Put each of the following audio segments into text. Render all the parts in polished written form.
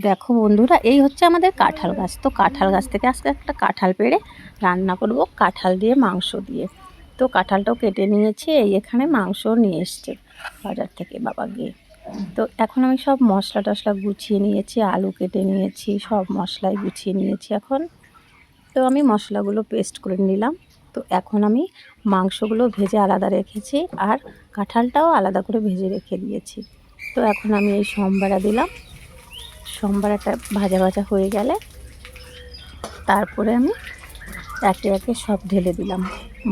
দেখো বন্ধুরা, এই হচ্ছে আমাদের কাঁঠাল গাছ। তো কাঁঠাল গাছ থেকে আজকে একটা কাঁঠাল পেড়ে রান্না করব কাঁঠাল দিয়ে মাংস দিয়ে। তো কাঁঠালটাও কেটে নিয়েছি, এই এখানে মাংস নিয়ে এসছে বাজার থেকে বাবা গিয়ে। তো এখন আমি সব মশলা টশলা গুছিয়ে নিয়েছি, আলু কেটে নিয়েছি, সব মশলাই গুছিয়ে নিয়েছি এখন। তো আমি মশলাগুলো পেস্ট করে নিলাম। তো এখন আমি মাংসগুলো ভেজে আলাদা রেখেছি, আর কাঁঠালটাও আলাদা করে ভেজে রেখে দিয়েছি। তো এখন আমি এই সম্বারা দিলাম। সম্বারাটা ভাজা ভাজা হয়ে গেলে তারপরে আমি একে একে সব ঢেলে দিলাম,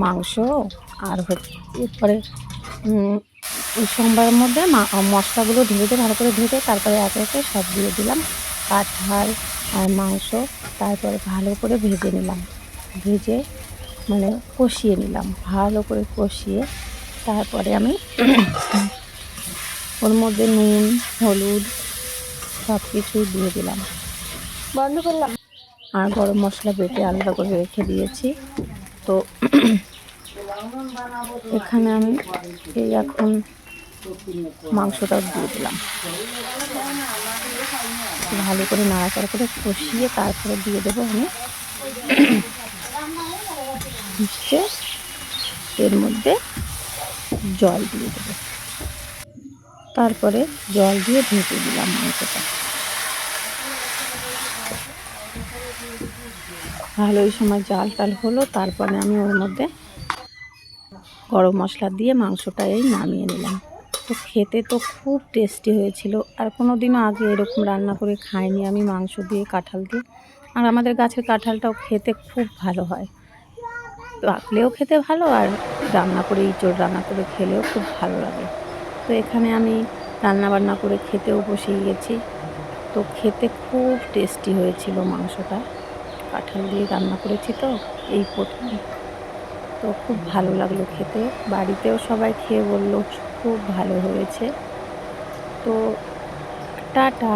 মাংস আর এরপরে এই সম্বারের মধ্যে মশলাগুলো ঢেলে দিয়ে ভালো করে ভেজে তারপরে একে একে সব দিয়ে দিলাম, কাঁঠাল আর মাংস। তারপরে ভালো করে ভেজে নিলাম, ভেজে মানে কষিয়ে নিলাম, ভালো করে কষিয়ে তারপরে আমি ওর মধ্যে নুন হলুদ সব কিছু দিয়ে দিলাম, বন্ধ করলাম। আর গরম মশলা বেটে আলাদা করে রেখে দিয়েছি। তো এখানে আমি এই এখন মাংসটাও দিয়ে দিলাম, ভালো করে নাড়াচাড়া করে কষিয়ে তারপরে দিয়ে দেবো আমি হচ্ছে এর মধ্যে জল দিয়ে দেবো। তারপরে জল দিয়ে ঢেকে দিলাম মাংসটা। ভালোই সময় জাল টাল হলো, তারপরে আমি ওর মধ্যে গরম মশলা দিয়ে মাংসটা এই নামিয়ে নিলাম। তো খেতে তো খুব টেস্টি হয়েছিল, আর কোনো দিনও আগে এরকম রান্না করে খাইনি আমি মাংস দিয়ে কাঁঠাল দিয়ে। আর আমাদের গাছের কাঁঠালটাও খেতে খুব ভালো হয়, পাকলেও খেতে ভালো, আর রান্না করে ইঁচড় রান্না করে খেলেও খুব ভালো লাগে। তো এখানে আমি রান্না বান্না করে খেতেও বসিয়ে গেছি। তো খেতে খুব টেস্টি হয়েছিল মাংসটা, কাঁঠাল দিয়ে রান্না করেছি তো এই প্রথম। তো খুব ভালো লাগলো খেতে, বাড়িতেও সবাই খেয়ে বললো খুব ভালো হয়েছে। তো টাটা।